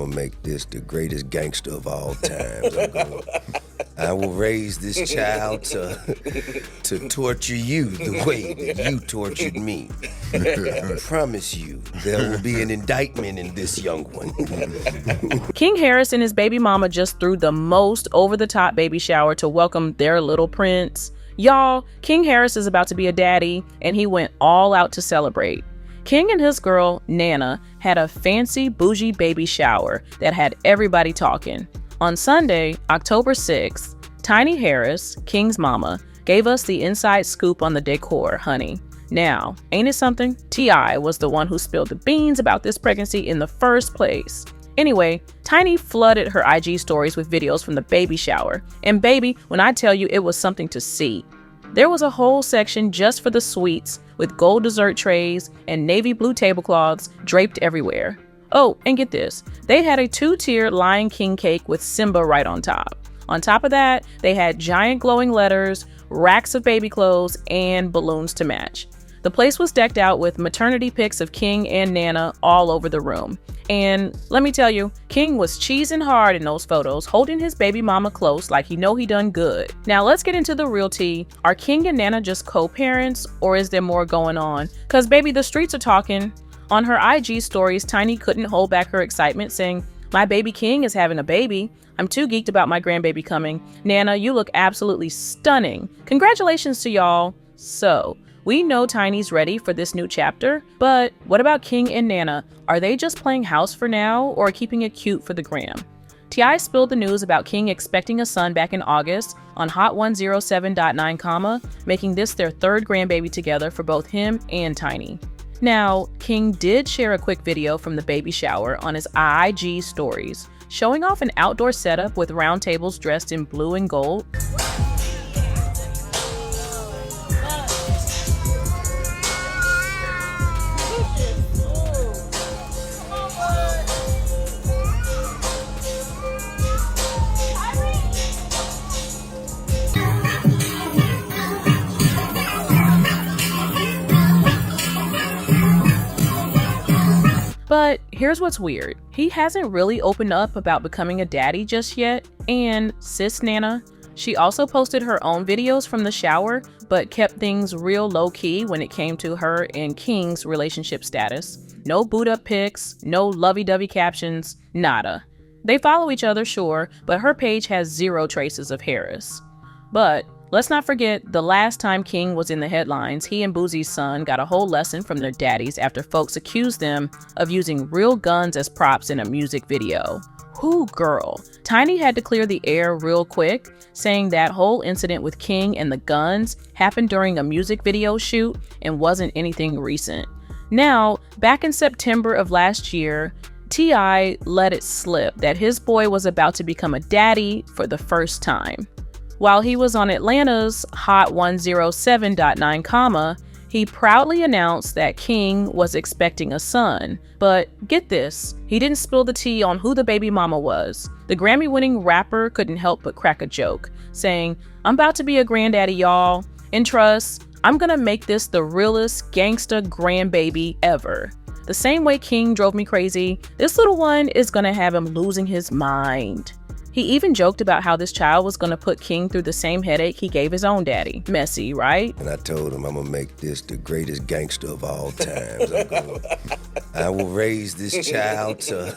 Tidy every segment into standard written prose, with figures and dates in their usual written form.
gonna make this the greatest gangster of all times. I will raise this child to torture you the way that you tortured me. I promise you, there will be an indictment in this young one. King Harris and his baby mama just threw the most over-the-top baby shower to welcome their little prince. Y'all, King Harris is about to be a daddy, and he went all out to celebrate. King and his girl, Nana, had a fancy, bougie baby shower that had everybody talking. On Sunday, October 6th, Tiny Harris, King's mama, gave us the inside scoop on the decor, honey. Now, ain't it something? T.I. was the one who spilled the beans about this pregnancy in the first place. Anyway, Tiny flooded her IG stories with videos from the baby shower. And baby, when I tell you it was something to see. There was a whole section just for the sweets with gold dessert trays and navy blue tablecloths draped everywhere. Oh, and get this, they had a 2-tier Lion King cake with Simba right on top. On top of that, they had giant glowing letters, racks of baby clothes, and balloons to match. The place was decked out with maternity pics of King and Nana all over the room. And let me tell you, King was cheesing hard in those photos, holding his baby mama close like he know he done good. Now let's get into the real tea. Are King and Nana just co-parents, or is there more going on? Cause baby, the streets are talking. On her IG stories, Tiny couldn't hold back her excitement, saying, "My baby King is having a baby. I'm too geeked about my grandbaby coming. Nana, you look absolutely stunning. Congratulations to y'all." So, we know Tiny's ready for this new chapter, but what about King and Nana? Are they just playing house for now or keeping it cute for the gram? T.I. spilled the news about King expecting a son back in August on Hot107.9, making this their third grandbaby together for both him and Tiny. Now, King did share a quick video from the baby shower on his IG stories, showing off an outdoor setup with round tables dressed in blue and gold. But here's what's weird. He hasn't really opened up about becoming a daddy just yet. And sis Nana, she also posted her own videos from the shower, but kept things real low-key when it came to her and King's relationship status. No boot-up pics, no lovey-dovey captions, nada. They follow each other, sure, but her page has zero traces of Harris. But let's not forget, the last time King was in the headlines, he and Boosie's son got a whole lesson from their daddies after folks accused them of using real guns as props in a music video. Whoo, girl. Tiny had to clear the air real quick, saying that whole incident with King and the guns happened during a music video shoot and wasn't anything recent. Now, back in September of last year, T.I. let it slip that his boy was about to become a daddy for the first time. While he was on Atlanta's Hot107.9, he proudly announced that King was expecting a son. But get this, he didn't spill the tea on who the baby mama was. The Grammy-winning rapper couldn't help but crack a joke, saying, "I'm about to be a granddaddy, y'all. And trust, I'm gonna make this the realest gangsta grandbaby ever. The same way King drove me crazy, this little one is gonna have him losing his mind." He even joked about how this child was gonna put King through the same headache he gave his own daddy. Messy, right? And I told him I'm gonna make this the greatest gangster of all times. I will raise this child to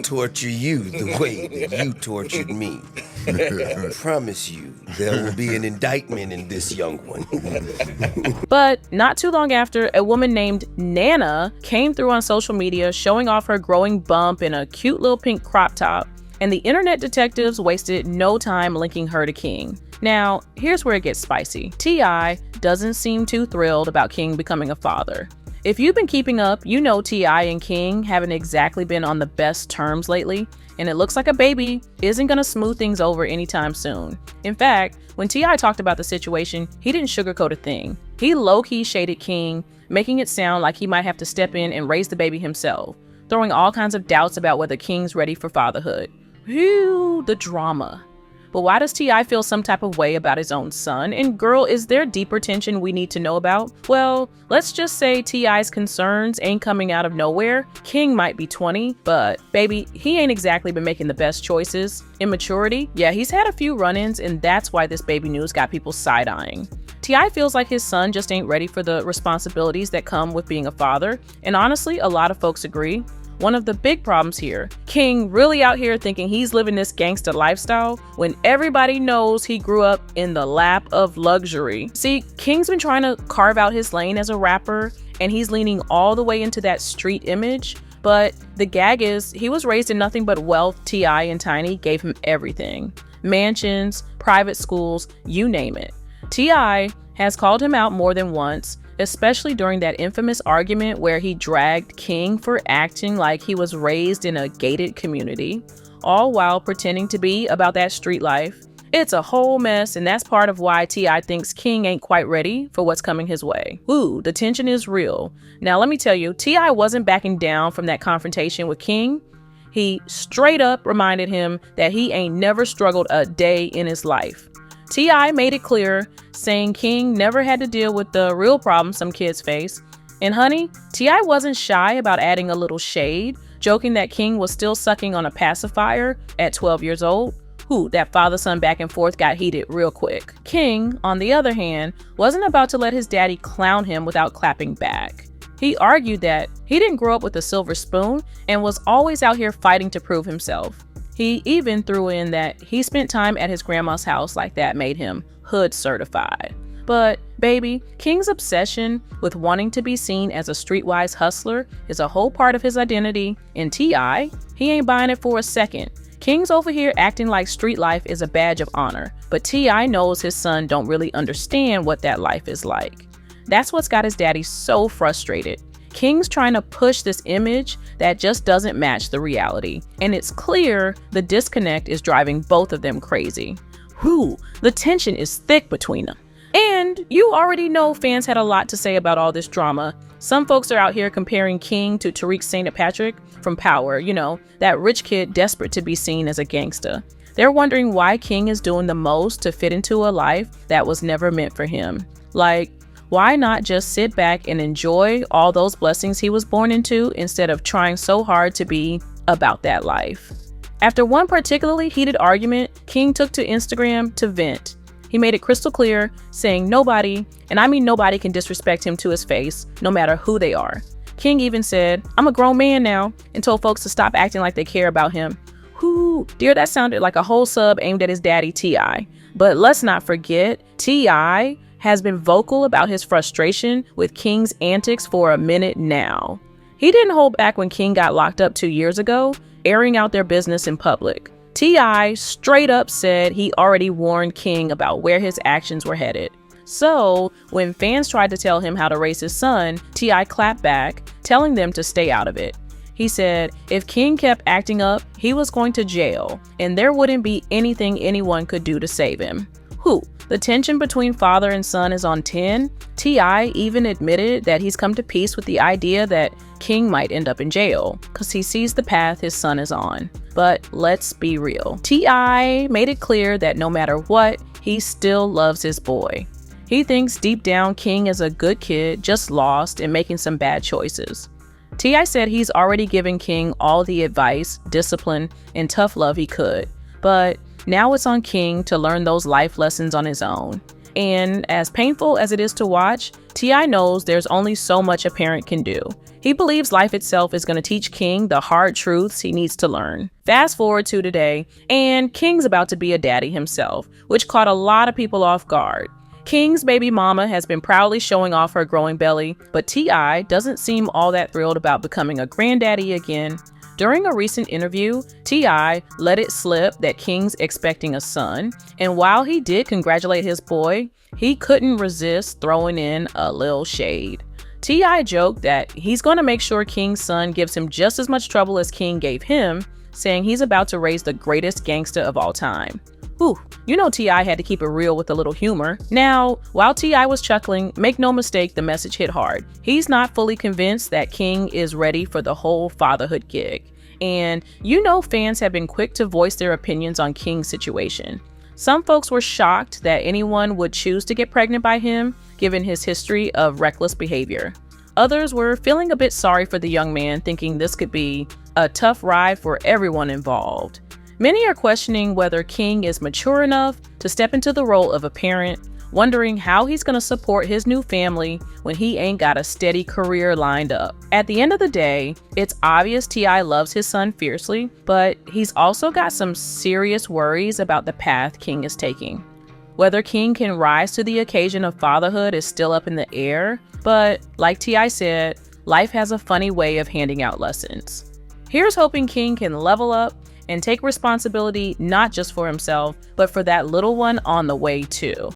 torture you the way that you tortured me. I promise you, there will be an indictment in this young one. But not too long after, a woman named Nana came through on social media showing off her growing bump in a cute little pink crop top. And the internet detectives wasted no time linking her to King. Now, here's where it gets spicy. T.I. doesn't seem too thrilled about King becoming a father. If you've been keeping up, you know T.I. and King haven't exactly been on the best terms lately, and it looks like a baby isn't gonna smooth things over anytime soon. In fact, when T.I. talked about the situation, he didn't sugarcoat a thing. He low-key shaded King, making it sound like he might have to step in and raise the baby himself, throwing all kinds of doubts about whether King's ready for fatherhood. Whew, the drama. But why does T.I. feel some type of way about his own son? And girl, is there deeper tension we need to know about? Well, let's just say T.I.'s concerns ain't coming out of nowhere. King might be 20, but baby, he ain't exactly been making the best choices. Immaturity? Yeah, he's had a few run-ins, and that's why this baby news got people side-eyeing. T.I. feels like his son just ain't ready for the responsibilities that come with being a father, and honestly, a lot of folks agree. One of the big problems here, King really out here thinking he's living this gangsta lifestyle when everybody knows he grew up in the lap of luxury. See, King's been trying to carve out his lane as a rapper, and he's leaning all the way into that street image. But the gag is, he was raised in nothing but wealth. T.I. and Tiny gave him everything. Mansions, private schools, you name it. T.I. has called him out more than once, especially during that infamous argument where he dragged King for acting like he was raised in a gated community, all while pretending to be about that street life. It's a whole mess, and that's part of why T.I. thinks King ain't quite ready for what's coming his way. Ooh, the tension is real. Now let me tell you, T.I. wasn't backing down from that confrontation with King. He straight up reminded him that he ain't never struggled a day in his life. T.I. made it clear, saying King never had to deal with the real problems some kids face. And honey, T.I. wasn't shy about adding a little shade, joking that King was still sucking on a pacifier at 12 years old. Ooh, that father-son back and forth got heated real quick. King, on the other hand, wasn't about to let his daddy clown him without clapping back. He argued that he didn't grow up with a silver spoon and was always out here fighting to prove himself. He even threw in that he spent time at his grandma's house like that made him hood certified. But baby, King's obsession with wanting to be seen as a streetwise hustler is a whole part of his identity, and T.I., he ain't buying it for a second. King's over here acting like street life is a badge of honor, but T.I. knows his son don't really understand what that life is like. That's what's got his daddy so frustrated. King's trying to push this image that just doesn't match the reality, and it's clear the disconnect is driving both of them crazy. Whew, the tension is thick between them. And you already know fans had a lot to say about all this drama. Some folks are out here comparing King to Tariq St. Patrick from Power, you know, that rich kid desperate to be seen as a gangsta. They're wondering why King is doing the most to fit into a life that was never meant for him. Like, why not just sit back and enjoy all those blessings he was born into instead of trying so hard to be about that life? After one particularly heated argument, King took to Instagram to vent. He made it crystal clear, saying nobody, and I mean nobody, can disrespect him to his face, no matter who they are. King even said, "I'm a grown man now," and told folks to stop acting like they care about him. Whoo, dear, that sounded like a whole sub aimed at his daddy, T.I. But let's not forget, T.I. has been vocal about his frustration with King's antics for a minute now. He didn't hold back when King got locked up 2 years ago, airing out their business in public. T.I. straight up said he already warned King about where his actions were headed. So, when fans tried to tell him how to raise his son, T.I. clapped back, telling them to stay out of it. He said if King kept acting up, he was going to jail, and there wouldn't be anything anyone could do to save him. Whew, the tension between father and son is on 10. T.I. even admitted that he's come to peace with the idea that King might end up in jail, because he sees the path his son is on. But let's be real. T.I. made it clear that no matter what, he still loves his boy. He thinks deep down King is a good kid, just lost and making some bad choices. T.I. said he's already given King all the advice, discipline, and tough love he could. But now it's on King to learn those life lessons on his own. And as painful as it is to watch, T.I. knows there's only so much a parent can do. He believes life itself is going to teach King the hard truths he needs to learn. Fast forward to today, and King's about to be a daddy himself, which caught a lot of people off guard. King's baby mama has been proudly showing off her growing belly, but T.I. doesn't seem all that thrilled about becoming a granddaddy again. During a recent interview, T.I. let it slip that King's expecting a son, and while he did congratulate his boy, he couldn't resist throwing in a little shade. T.I. joked that he's going to make sure King's son gives him just as much trouble as King gave him, saying he's about to raise the greatest gangster of all time. Whew, you know T.I. had to keep it real with a little humor. Now, while T.I. was chuckling, make no mistake, the message hit hard. He's not fully convinced that King is ready for the whole fatherhood gig. And you know fans have been quick to voice their opinions on King's situation. Some folks were shocked that anyone would choose to get pregnant by him, given his history of reckless behavior. Others were feeling a bit sorry for the young man, thinking this could be a tough ride for everyone involved. Many are questioning whether King is mature enough to step into the role of a parent, wondering how he's going to support his new family when he ain't got a steady career lined up. At the end of the day, it's obvious T.I. loves his son fiercely, but he's also got some serious worries about the path King is taking. Whether King can rise to the occasion of fatherhood is still up in the air, but like T.I. said, life has a funny way of handing out lessons. Here's hoping King can level up and take responsibility not just for himself, but for that little one on the way too.